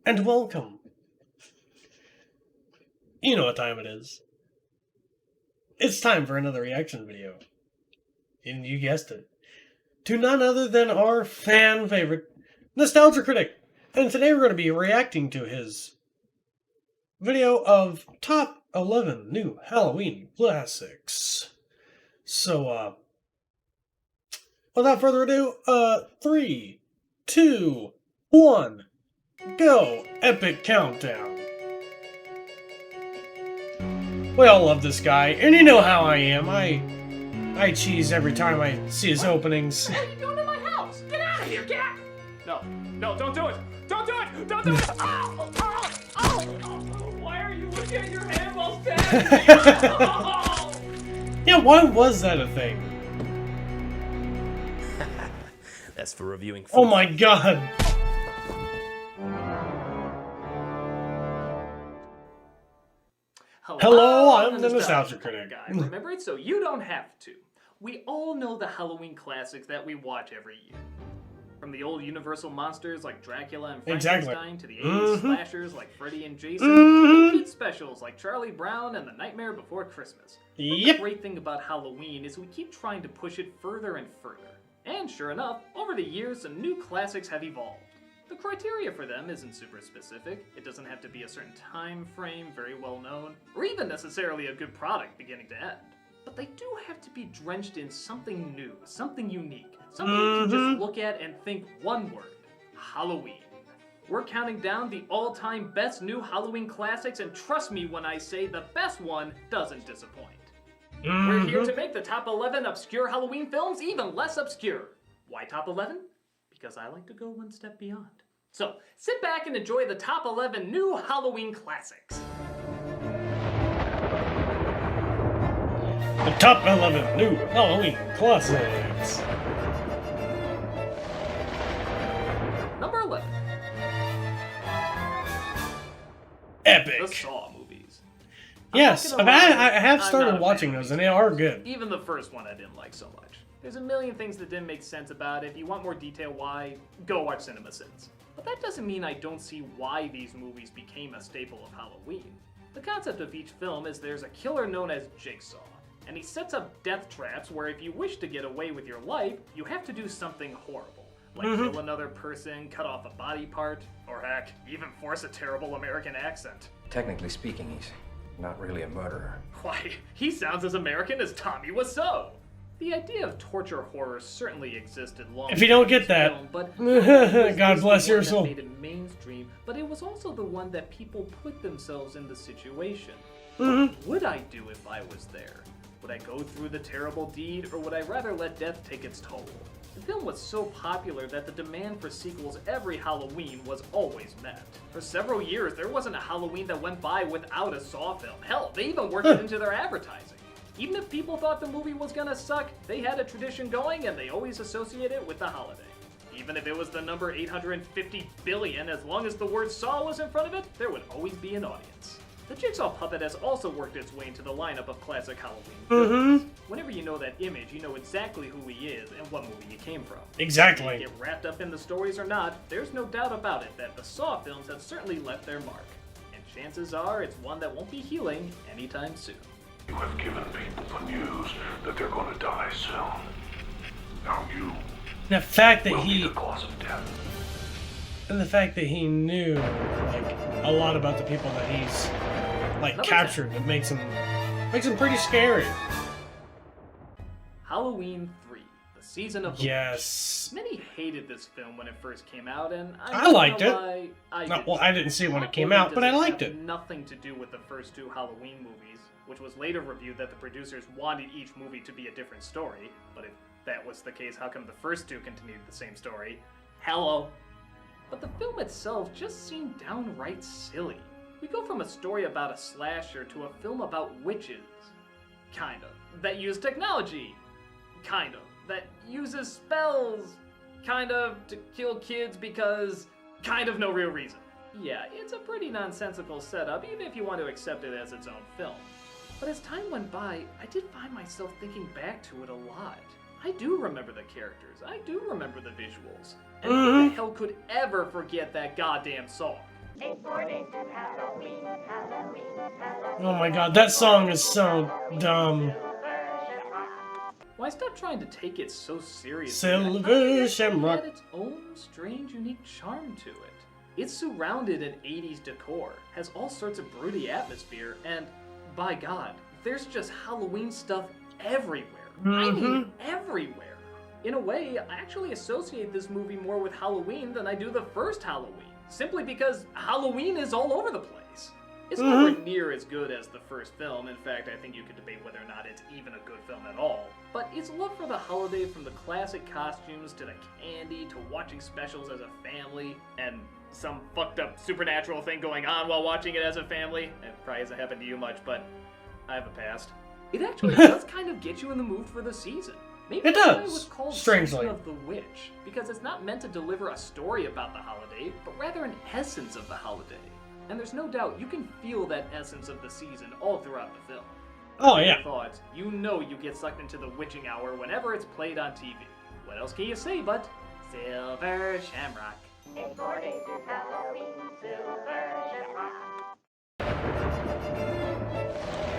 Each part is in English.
and welcome. You know what time it is. It's time for another reaction video. And you guessed it. To none other than our fan favorite, Nostalgia Critic. And today we're going to be reacting to his video of top 11 new Halloween classics. So, without further ado, 3, 2, 1, go! Epic countdown. We all love this guy, and you know how I am. I cheese every time I see his openings. What are you doing in my house? Get out of here, get out! No, don't do it! Don't do it! Don't do it! Oh, oh, oh, oh. Why are you looking at your hand while stabbing me? Oh. Yeah, why was that a thing? That's for reviewing food. Oh my god. Hello, I'm the Nostalgia Critic. Guy. Remember it so you don't have to. We all know the Halloween classics that we watch every year. From the old Universal monsters like Dracula and Frankenstein to the 80s slashers like Freddy and Jason, to kid specials like Charlie Brown and The Nightmare Before Christmas. The great thing about Halloween is we keep trying to push it further and further. And sure enough, over the years, some new classics have evolved. The criteria for them isn't super specific. It doesn't have to be a certain time frame, very well known, or even necessarily a good product beginning to end. But they do have to be drenched in something new, something unique, something you can just look at and think one word: Halloween. We're counting down the all-time best new Halloween classics, and trust me when I say the best one doesn't disappoint. We're here to make the top 11 obscure Halloween films even less obscure. Why top 11? Because I like to go one step beyond. So, sit back and enjoy the top 11 new Halloween classics. The top 11 new Halloween classics. Number 11. Epic. The Saw movies. Yes, I have started watching those, and they are good. Even the first one I didn't like so much. There's a million things that didn't make sense about it. If you want more detail why, go watch CinemaSins. But that doesn't mean I don't see why these movies became a staple of Halloween. The concept of each film is there's a killer known as Jigsaw, and he sets up death traps where if you wish to get away with your life, you have to do something horrible. Like kill another person, cut off a body part, or heck, even force a terrible American accent. Technically speaking, he's not really a murderer. Why, he sounds as American as Tommy Wiseau. The idea of torture horror certainly existed long If you don't get that, film, but God bless your soul. Made it mainstream, but it was also the one that people put themselves in the situation. What would I do if I was there? Would I go through the terrible deed, or would I rather let death take its toll? The film was so popular that the demand for sequels every Halloween was always met. For several years, there wasn't a Halloween that went by without a Saw film. Hell, they even worked it into their advertising. Even if people thought the movie was gonna suck, they had a tradition going and they always associate it with the holiday. Even if it was the number 850 billion, as long as the word Saw was in front of it, there would always be an audience. The Jigsaw puppet has also worked its way into the lineup of classic Halloween films. Whenever you know that image, you know exactly who he is and what movie he came from. Exactly. Whether you get wrapped up in the stories or not, there's no doubt about it that the Saw films have certainly left their mark. And chances are it's one that won't be healing anytime soon. You have given people the news that they're going to die soon. Now you The fact that will be he the cause of death. and the fact that he knew like a lot about the people that he's like captured, it makes him pretty scary. Halloween 3, the season of the Yes. Many hated this film when it first came out, and I liked it. I didn't see it when it came out, but I liked it. Nothing to do with the first two Halloween movies, which was later reviewed that the producers wanted each movie to be a different story. But if that was the case, how come the first two continued the same story? Hello. But the film itself just seemed downright silly. We go from a story about a slasher to a film about witches. Kind of. That use technology. Kind of. That uses spells. Kind of to kill kids because kind of no real reason. Yeah, it's a pretty nonsensical setup, even if you want to accept it as its own film. But as time went by, I did find myself thinking back to it a lot. I do remember the characters. I do remember the visuals. And who the hell could ever forget that goddamn song? Oh my god, that song is so dumb. Why stop trying to take it so seriously? Silver Shamrock. It had its own strange, unique charm to it. It's surrounded in 80s decor, has all sorts of broody atmosphere, and by God, there's just Halloween stuff everywhere. I mean, everywhere. In a way, I actually associate this movie more with Halloween than I do the first Halloween, simply because Halloween is all over the place. It's nowhere near as good as the first film. In fact, I think you could debate whether or not it's even a good film at all. But its love for the holiday, from the classic costumes to the candy to watching specials as a family, and some fucked up supernatural thing going on while watching it as a family. It probably hasn't happened to you much, but I have a past. It actually does kind of get you in the mood for the season. Maybe It that's why does, it was called strangely. Season of the Witch, because it's not meant to deliver a story about the holiday, but rather an essence of the holiday. And there's no doubt you can feel that essence of the season all throughout the film. Oh yeah. Thought, you know you get sucked into the witching hour whenever it's played on TV. What else can you say but Silver Shamrock?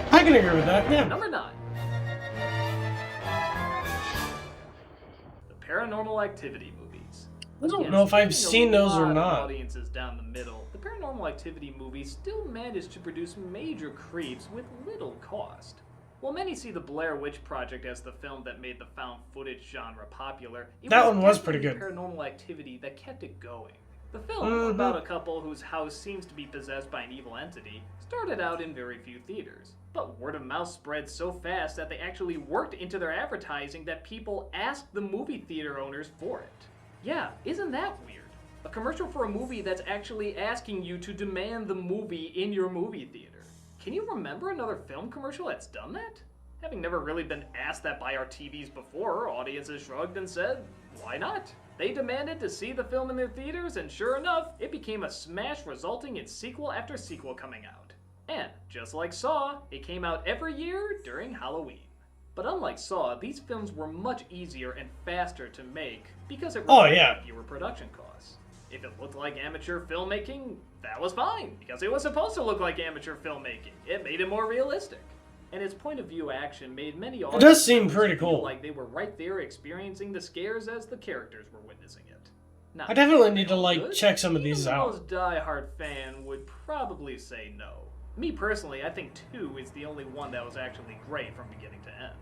I can agree with that, yeah. Number 9. The Paranormal Activity movies. I don't Yes, know if I've getting a seen those or lot of not. Audiences down the middle. The Paranormal Activity movies still managed to produce major creeps with little cost. While many see the Blair Witch Project as the film that made the found footage genre popular, it That one was pretty definitely good. Paranormal Activity that kept it going. The film, about a couple whose house seems to be possessed by an evil entity, started out in very few theaters. But word of mouth spread so fast that they actually worked into their advertising that people asked the movie theater owners for it. Yeah, isn't that weird? A commercial for a movie that's actually asking you to demand the movie in your movie theater. Can you remember another film commercial that's done that? Having never really been asked that by our TVs before, audiences shrugged and said, why not? They demanded to see the film in their theaters, and sure enough, it became a smash, resulting in sequel after sequel coming out. And, just like Saw, it came out every year during Halloween. But unlike Saw, these films were much easier and faster to make because it required fewer production costs. If it looked like amateur filmmaking, that was fine, because it was supposed to look like amateur filmmaking. It made it more realistic. And its point-of-view action made many It does seem audiences pretty feel cool. like they were right there experiencing the scares as the characters were witnessing it. Now, I definitely need to like good? check some of Even these the out. most die-hard fan would probably say no. Me personally, I think 2 is the only one that was actually great from beginning to end.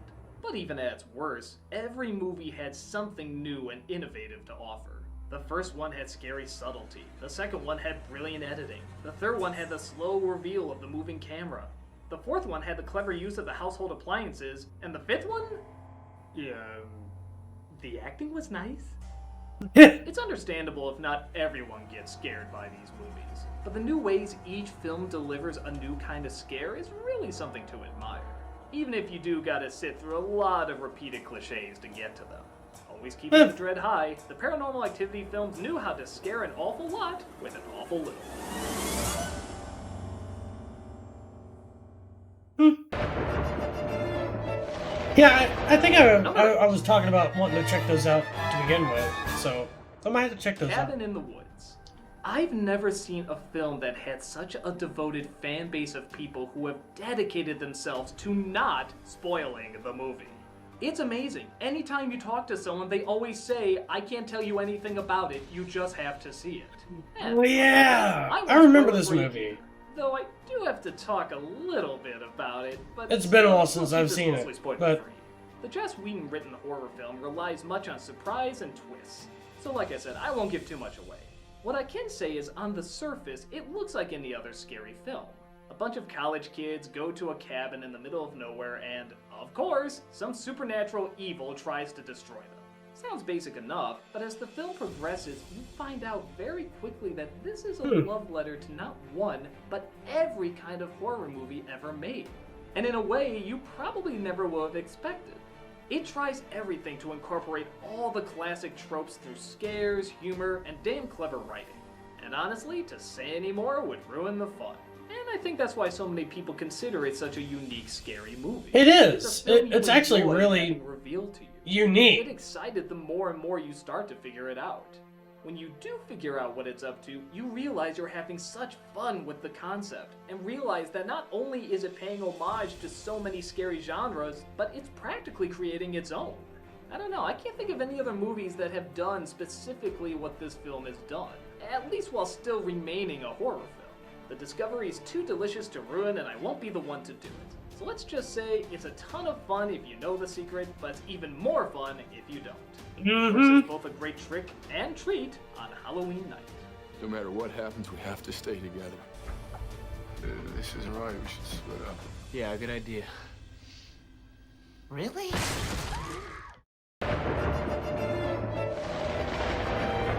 But even at its worst, every movie had something new and innovative to offer. The first one had scary subtlety, the second one had brilliant editing, the third one had the slow reveal of the moving camera, the fourth one had the clever use of the household appliances, and the fifth one? The acting was nice. It's understandable if not everyone gets scared by these movies, but the new ways each film delivers a new kind of scare is really something to admire. Even if you do gotta sit through a lot of repeated cliches to get to them. Always keeping the dread high, the Paranormal Activity films knew how to scare an awful lot with an awful little. Yeah, I think I was talking about wanting to check those out to begin with, so I might have to check those out. Cabin in the Woods. I've never seen a film that had such a devoted fan base of people who have dedicated themselves to not spoiling the movie. It's amazing. Anytime you talk to someone, they always say, I can't tell you anything about it, you just have to see it. And Well, yeah, won't I remember spoil this for you movie. either, though I do have to talk a little bit about it, but It's been a while we'll since keep I've this seen mostly it, spoiler-free. but The Joss Whedon written horror film relies much on surprise and twists, so like I said, I won't give too much away. What I can say is, on the surface, it looks like any other scary film. A bunch of college kids go to a cabin in the middle of nowhere and, of course, some supernatural evil tries to destroy them. Sounds basic enough, but as the film progresses, you find out very quickly that this is a love letter to not one, but every kind of horror movie ever made. And in a way you probably never would have expected. It tries everything to incorporate all the classic tropes through scares, humor, and damn clever writing. And honestly, to say any more would ruin the fun. And I think that's why so many people consider it such a unique, scary movie. It is. It's a film you It's actually enjoy really having revealed to you. unique. You get excited the more and more you start to figure it out. When you do figure out what it's up to, you realize you're having such fun with the concept, and realize that not only is it paying homage to so many scary genres, but it's practically creating its own. I don't know, I can't think of any other movies that have done specifically what this film has done, at least while still remaining a horror film. The discovery is too delicious to ruin, and I won't be the one to do it. So let's just say it's a ton of fun if you know the secret, but it's even more fun if you don't. This is both a great trick and treat on Halloween night. No matter what happens, we have to stay together. This isn't right. We should split up. Yeah, good idea. Really?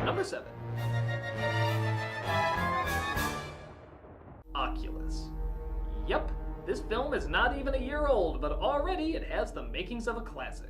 Number 7. Oculus. Yep, this film is not even a year old, but already it has the makings of a classic.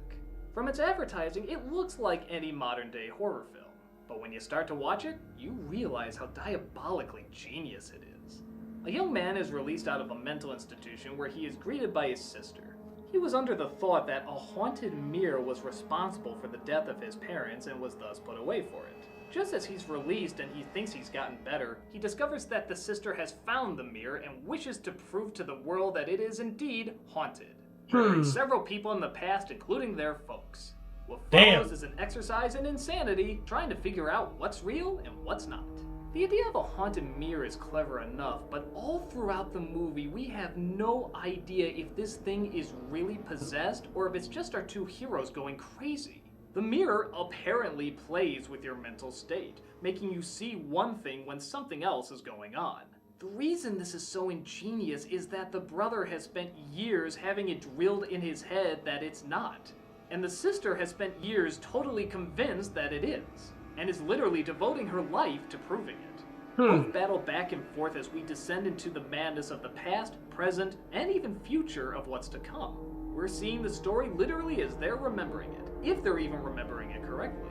From its advertising, it looks like any modern-day horror film. But when you start to watch it, you realize how diabolically genius it is. A young man is released out of a mental institution where he is greeted by his sister. He was under the thought that a haunted mirror was responsible for the death of his parents and was thus put away for it. Just as he's released and he thinks he's gotten better, he discovers that the sister has found the mirror and wishes to prove to the world that it is indeed haunted. Murdering several people in the past, including their folks. What follows is an exercise in insanity, trying to figure out what's real and what's not. The idea of a haunted mirror is clever enough, but all throughout the movie we have no idea if this thing is really possessed or if it's just our two heroes going crazy. The mirror apparently plays with your mental state, making you see one thing when something else is going on. The reason this is so ingenious is that the brother has spent years having it drilled in his head that it's not. And the sister has spent years totally convinced that it is, and is literally devoting her life to proving it. Both battle back and forth as we descend into the madness of the past, present, and even future of what's to come. We're seeing the story literally as they're remembering it, if they're even remembering it correctly.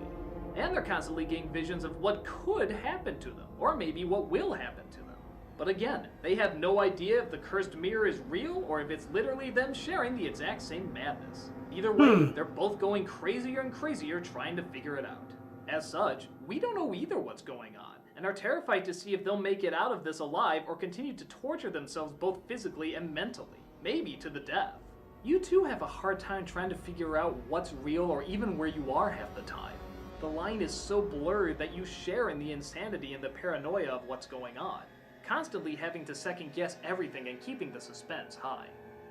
And they're constantly getting visions of what could happen to them, or maybe what will happen to them. But again, they have no idea if the cursed mirror is real or if it's literally them sharing the exact same madness. Either way, they're both going crazier and crazier trying to figure it out. As such, we don't know either what's going on, and are terrified to see if they'll make it out of this alive or continue to torture themselves both physically and mentally, maybe to the death. You too have a hard time trying to figure out what's real or even where you are half the time. The line is so blurred that you share in the insanity and the paranoia of what's going on, constantly having to second guess everything and keeping the suspense high.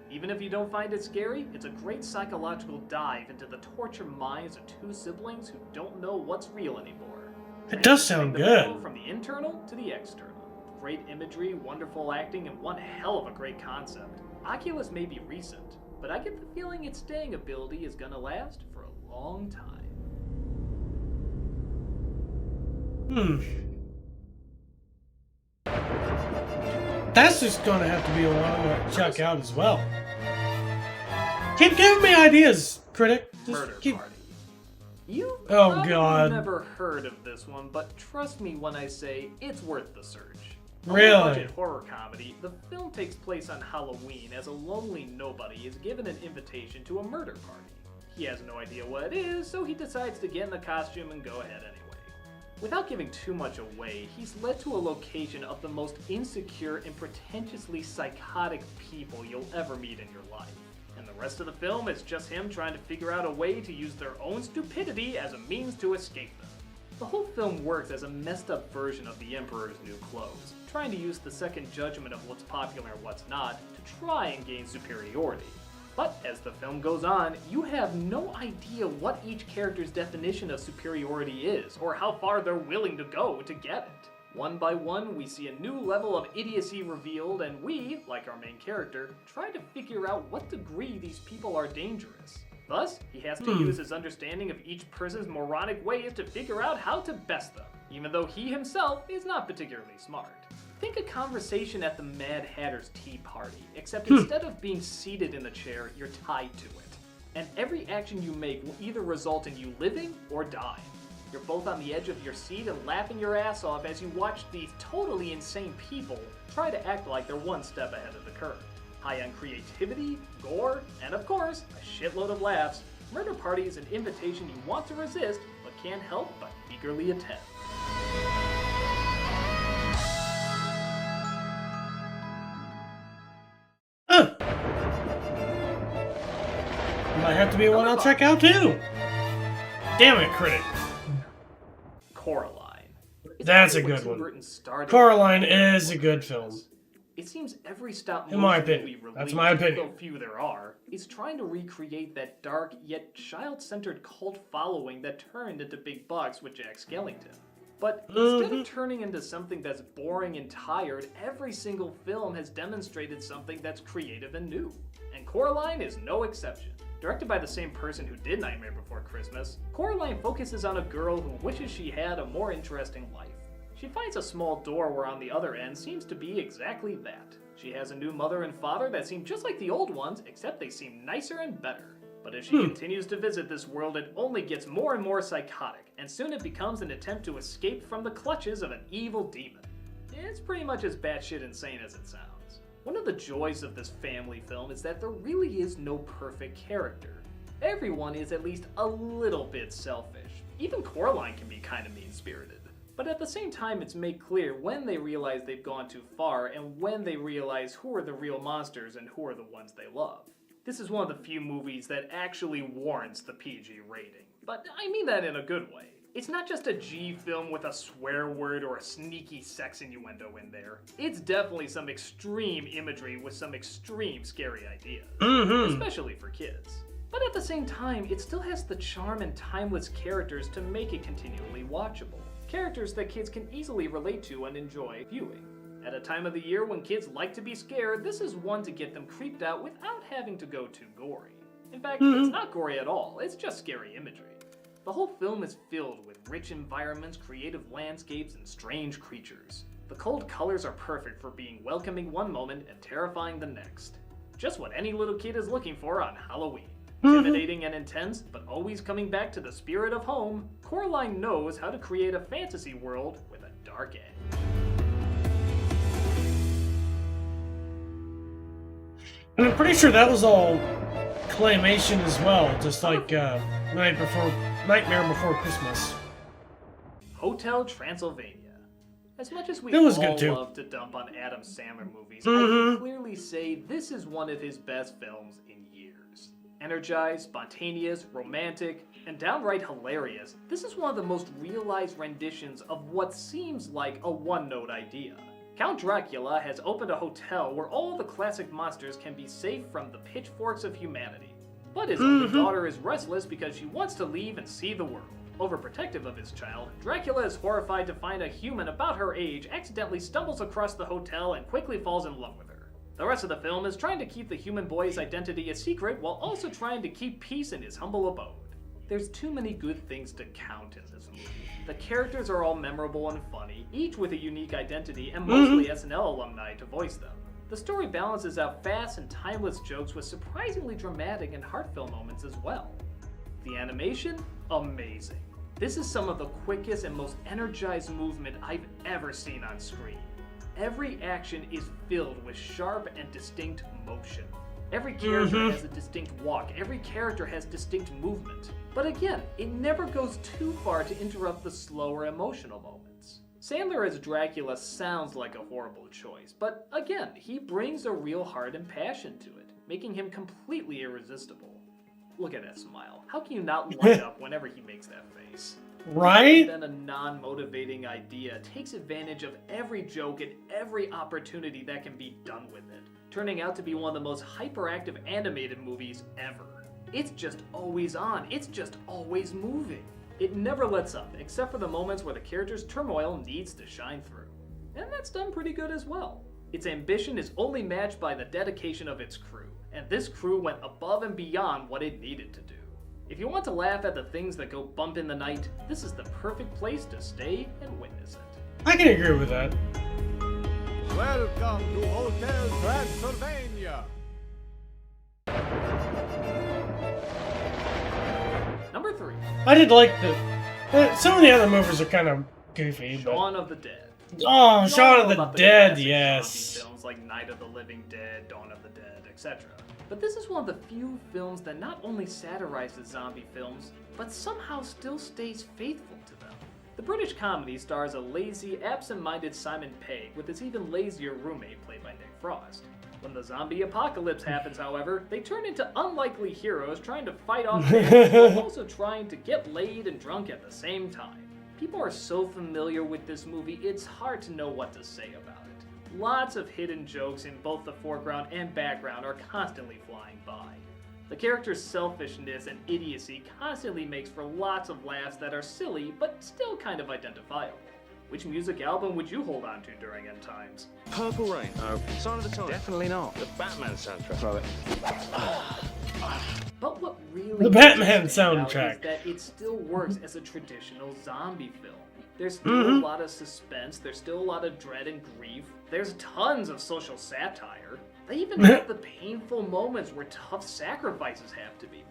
Even if you don't find it scary, it's a great psychological dive into the tortured minds of two siblings who don't know what's real anymore. It does sound good. From the internal to the external. Great imagery, wonderful acting, and one hell of a great concept. Oculus may be recent, but I get the feeling its staying ability is gonna last for a long time. That's just gonna have to be a one to check out as well. Keep giving me ideas, Critic. Murder keep... Party. You've God. never heard of this one, but trust me when I say it's worth the search. Really? A low-budget horror comedy, the film takes place on Halloween as a lonely nobody is given an invitation to a murder party. He has no idea what it is, so he decides to get in the costume and go ahead anyway. Without giving too much away, he's led to a location of the most insecure and pretentiously psychotic people you'll ever meet in your life. And the rest of the film is just him trying to figure out a way to use their own stupidity as a means to escape them. The whole film works as a messed up version of The Emperor's New Clothes, trying to use the second judgment of what's popular and what's not to try and gain superiority. But as the film goes on, you have no idea what each character's definition of superiority is, or how far they're willing to go to get it. One by one, we see a new level of idiocy revealed, and we, like our main character, try to figure out what degree these people are dangerous. Thus, he has to use his understanding of each person's moronic ways to figure out how to best them, even though he himself is not particularly smart. Think a conversation at the Mad Hatter's tea party, except instead of being seated in the chair, you're tied to it. And every action you make will either result in you living or dying. You're both on the edge of your seat and laughing your ass off as you watch these totally insane people try to act like they're one step ahead of the curve. High on creativity, gore, and of course, a shitload of laughs, Murder Party is an invitation you want to resist, but can't help but eagerly attend. might have to be one I'll check out too. Damn it, Critic. Coraline. That's a good one. Coraline is a good film. It seems every stop in my opinion. That's my opinion. So few there are, is trying to recreate that dark yet child-centered cult following that turned into big bucks with Jack Skellington. But instead of turning into something that's boring and tired, every single film has demonstrated something that's creative and new. And Coraline is no exception. Directed by the same person who did Nightmare Before Christmas, Coraline focuses on a girl who wishes she had a more interesting life. She finds a small door where on the other end seems to be exactly that. She has a new mother and father that seem just like the old ones, except they seem nicer and better. But as she continues to visit this world, it only gets more and more psychotic, and soon it becomes an attempt to escape from the clutches of an evil demon. It's pretty much as batshit insane as it sounds. One of the joys of this family film is that there really is no perfect character. Everyone is at least a little bit selfish. Even Coraline can be kind of mean-spirited. But at the same time, it's made clear when they realize they've gone too far and when they realize who are the real monsters and who are the ones they love. This is one of the few movies that actually warrants the PG rating. But I mean that in a good way. It's not just a G film with a swear word or a sneaky sex innuendo in there. It's definitely some extreme imagery with some extreme scary ideas. Especially for kids. But at the same time, it still has the charm and timeless characters to make it continually watchable. Characters that kids can easily relate to and enjoy viewing. At a time of the year when kids like to be scared, this is one to get them creeped out without having to go too gory. In fact, it's not gory at all, it's just scary imagery. The whole film is filled with rich environments, creative landscapes, and strange creatures. The cold colors are perfect for being welcoming one moment and terrifying the next. Just what any little kid is looking for on Halloween. Intimidating and intense, but always coming back to the spirit of home, Coraline knows how to create a fantasy world with a dark edge. And I'm pretty sure that was all claymation as well, just like Nightmare Before Christmas. Hotel Transylvania. As much as we That was all good too. love to dump on Adam Sandler movies, I can clearly say this is one of his best films in years. Energized, spontaneous, romantic, and downright hilarious, this is one of the most realized renditions of what seems like a one-note idea. Count Dracula has opened a hotel where all the classic monsters can be safe from the pitchforks of humanity. But his only daughter is restless because she wants to leave and see the world. Overprotective of his child, Dracula is horrified to find a human about her age accidentally stumbles across the hotel and quickly falls in love with her. The rest of the film is trying to keep the human boy's identity a secret while also trying to keep peace in his humble abode. There's too many good things to count in this movie. The characters are all memorable and funny, each with a unique identity and mostly SNL alumni to voice them. The story balances out fast and timeless jokes with surprisingly dramatic and heartfelt moments as well. The animation? Amazing. This is some of the quickest and most energized movement I've ever seen on screen. Every action is filled with sharp and distinct motion. Every character has a distinct walk, every character has distinct movement. But again, it never goes too far to interrupt the slower emotional moments. Sandler as Dracula sounds like a horrible choice, but again, he brings a real heart and passion to it, making him completely irresistible. Look at that smile. How can you not light up whenever he makes that face? Right? Then a non-motivating idea takes advantage of every joke and every opportunity that can be done with it, turning out to be one of the most hyperactive animated movies ever. It's just always on, it's just always moving. It never lets up, except for the moments where the character's turmoil needs to shine through. And that's done pretty good as well. Its ambition is only matched by the dedication of its crew, and this crew went above and beyond what it needed to do. If you want to laugh at the things that go bump in the night, this is the perfect place to stay and witness it. I can agree with that. Welcome to Hotel Transylvania. Number 3. I did like some of the other movies are kind of goofy. Shaun of the Dead. Oh, Shaun of the Dead, classic yes. zombie films like Night of the Living Dead, Dawn of the Dead, etc. But this is one of the few films that not only satirizes zombie films, but somehow still stays faithful to them. The British comedy stars a lazy, absent-minded Simon Pegg with his even lazier roommate played by Nick Frost. When the zombie apocalypse happens, however, they turn into unlikely heroes trying to fight off zombies while also trying to get laid and drunk at the same time. People are so familiar with this movie, it's hard to know what to say about it. Lots of hidden jokes in both the foreground and background are constantly flying by. The character's selfishness and idiocy constantly makes for lots of laughs that are silly, but still kind of identifiable. Which music album would you hold on to during end times? Purple Rain. No. Sign of the Times. Definitely not. The Batman soundtrack. Throw it. But what really The Batman is that soundtrack. it still works as a traditional zombie film. There's still a lot of suspense, there's still a lot of dread and grief, there's tons of social satire. They even have the painful moments where tough sacrifices have to be made.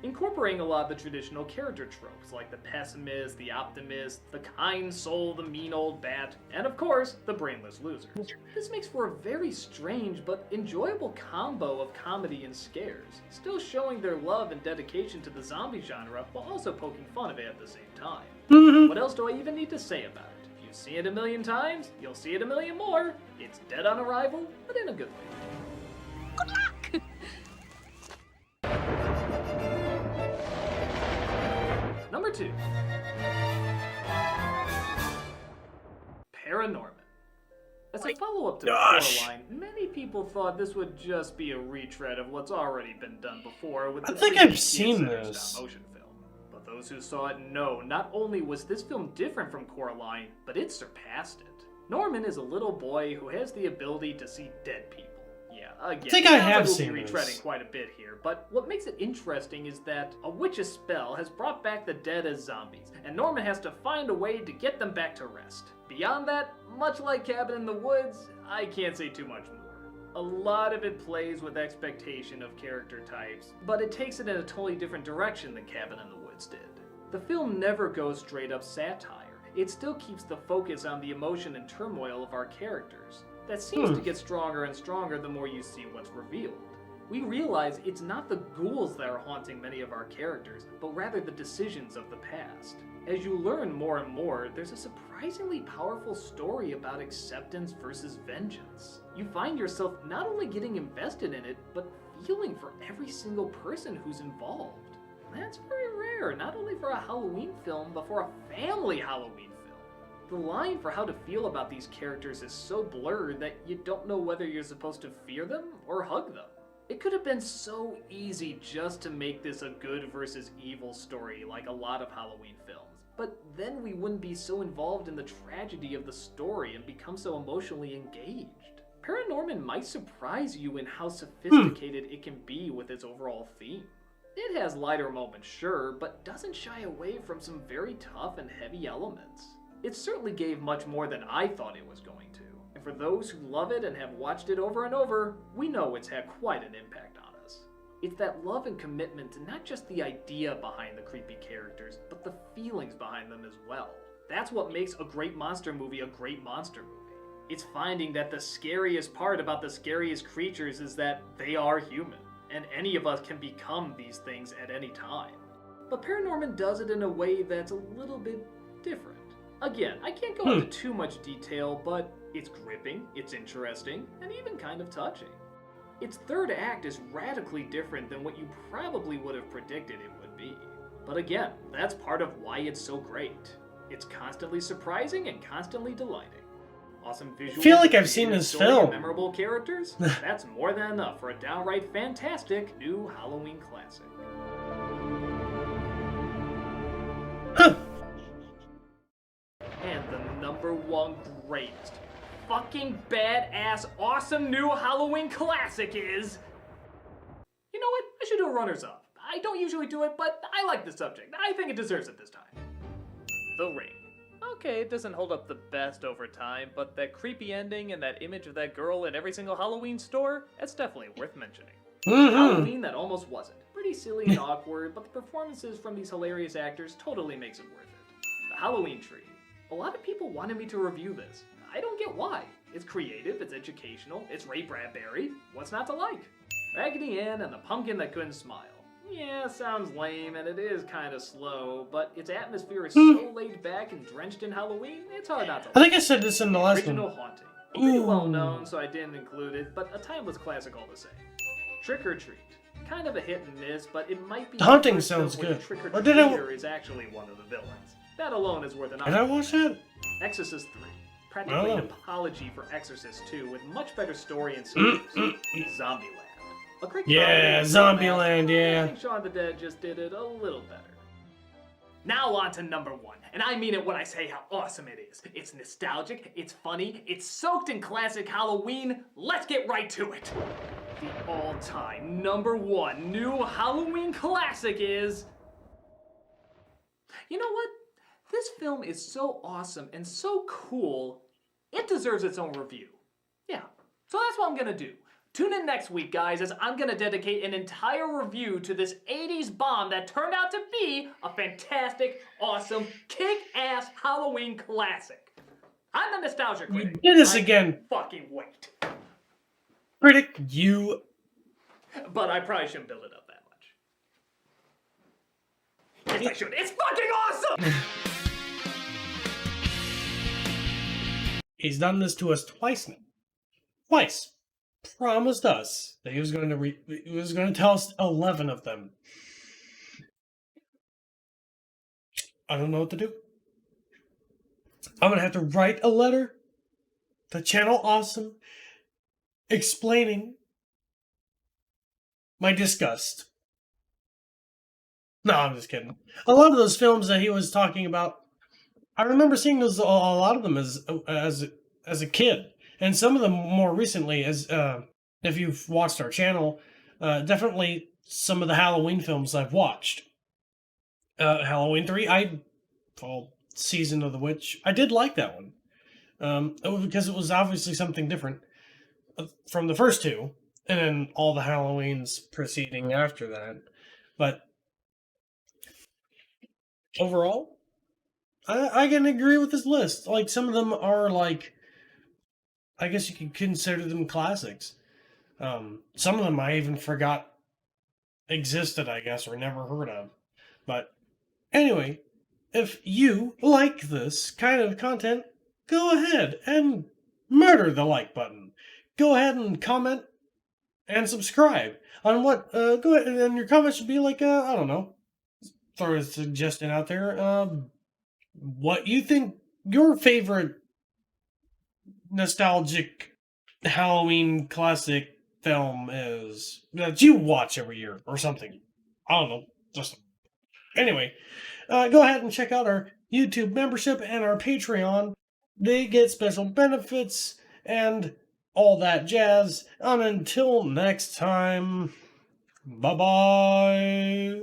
Incorporating a lot of the traditional character tropes, like the pessimist, the optimist, the kind soul, the mean old bat, and of course, the brainless losers. This makes for a very strange but enjoyable combo of comedy and scares, still showing their love and dedication to the zombie genre while also poking fun of it at the same time. What else do I even need to say about it? If you've seen it a million times, you'll see it a million more. It's dead on arrival, but in a good way. Good luck! Number 2. ParaNorman. As a follow-up to Coraline, many people thought this would just be a retread of what's already been done before with the I think I've seen this. stop-motion film. But those who saw it know, not only was this film different from Coraline, but it surpassed it. Norman is a little boy who has the ability to see dead people. Yeah, again, I think I have seen retreading this. quite a bit here, but what makes it interesting is that a witch's spell has brought back the dead as zombies, and Norman has to find a way to get them back to rest. Beyond that, much like Cabin in the Woods, I can't say too much more. A lot of it plays with expectation of character types, but it takes it in a totally different direction than Cabin in the Woods did. The film never goes straight up satire. It still keeps the focus on the emotion and turmoil of our characters. That seems to get stronger and stronger the more you see what's revealed. We realize it's not the ghouls that are haunting many of our characters, but rather the decisions of the past. As you learn more and more, there's a surprisingly powerful story about acceptance versus vengeance. You find yourself not only getting invested in it, but feeling for every single person who's involved. That's very rare, not only for a Halloween film, but for a family Halloween film. The line for how to feel about these characters is so blurred that you don't know whether you're supposed to fear them or hug them. It could have been so easy just to make this a good versus evil story like a lot of Halloween films, but then we wouldn't be so involved in the tragedy of the story and become so emotionally engaged. ParaNorman might surprise you in how sophisticated it can be with its overall theme. It has lighter moments, sure, but doesn't shy away from some very tough and heavy elements. It certainly gave much more than I thought it was going to, and for those who love it and have watched it over and over, we know it's had quite an impact on us. It's that love and commitment to not just the idea behind the creepy characters, but the feelings behind them as well. That's what makes a great monster movie a great monster movie. It's finding that the scariest part about the scariest creatures is that they are human, and any of us can become these things at any time. But ParaNorman does it in a way that's a little bit different. Again, I can't go into too much detail, but it's gripping, it's interesting, and even kind of touching. Its third act is radically different than what you probably would have predicted it would be. But again, that's part of why it's so great. It's constantly surprising and constantly delighting. Awesome visuals. I feel like I've seen this film. Memorable characters? That's more than enough for a downright fantastic new Halloween classic. And the number one greatest, fucking badass, awesome new Halloween classic is... You know what? I should do a runners-up. I don't usually do it, but I like the subject. I think it deserves it this time. The Ring. Okay, it doesn't hold up the best over time, but that creepy ending and that image of that girl in every single Halloween store, that's definitely worth mentioning. Halloween that almost wasn't. Pretty silly and awkward, but the performances from these hilarious actors totally makes it worth it. The Halloween Tree. A lot of people wanted me to review this. I don't get why. It's creative, it's educational, it's Ray Bradbury. What's not to like? Raggedy Ann and the Pumpkin That Couldn't Smile. Yeah, sounds lame and it is kind of slow, but its atmosphere is so laid back and drenched in Halloween, it's hard not to like. I think I said this in the last one. Original haunting. Pretty well known, so I didn't include it, but a timeless classic all the same. Trick or Treat. Kind of a hit and miss, but it might be The Haunting the first sounds film where good. the Trick Or or did I- Treater is actually one of the villains. That alone is worth an Did I watch that? Exorcist 3. Practically Oh. an apology for Exorcist 2 with much better story and sequels. Zombieland. A quick Yeah, comedy, Zombieland, yeah. I think Shaun of the Dead just did it a little better. Now on to number 1, and I mean it when I say how awesome it is. It's nostalgic, it's funny, it's soaked in classic Halloween. Let's get right to it. The all-time number 1 new Halloween classic is... You know what? This film is so awesome and so cool, it deserves its own review. Yeah, so that's what I'm gonna do. Tune in next week, guys, as I'm gonna dedicate an entire review to this 80s bomb that turned out to be a fantastic, awesome, kick-ass Halloween classic. I'm the Nostalgia Critic. did this again. Fucking wait. Critic, you... But I probably shouldn't build it up that much. Yes, I should. It's fucking awesome! He's done this to us twice now. Twice. Promised us that he was going to tell us 11 of them. I don't know what to do. I'm going to have to write a letter to Channel Awesome explaining my disgust. No, I'm just kidding. A lot of those films that he was talking about, I remember seeing those a lot of them as a kid. And some of them more recently, as if you've watched our channel, definitely some of the Halloween films I've watched. Halloween 3, Season of the Witch, I did like that one. Because it was obviously something different from the first two, and then all the Halloweens preceding after that. But overall, I can agree with this list. Like, some of them are like, I guess you could consider them classics. Some of them I even forgot existed, I guess, or never heard of. But anyway, if you like this kind of content, go ahead and murder the like button. Go ahead and comment and subscribe on what, go ahead, and your comment should be like, I don't know, throw a suggestion out there, what you think your favorite nostalgic Halloween classic film is that you watch every year or something. I don't know. Just anyway, go ahead and check out our YouTube membership and our Patreon. They get special benefits and all that jazz. And until next time, bye-bye.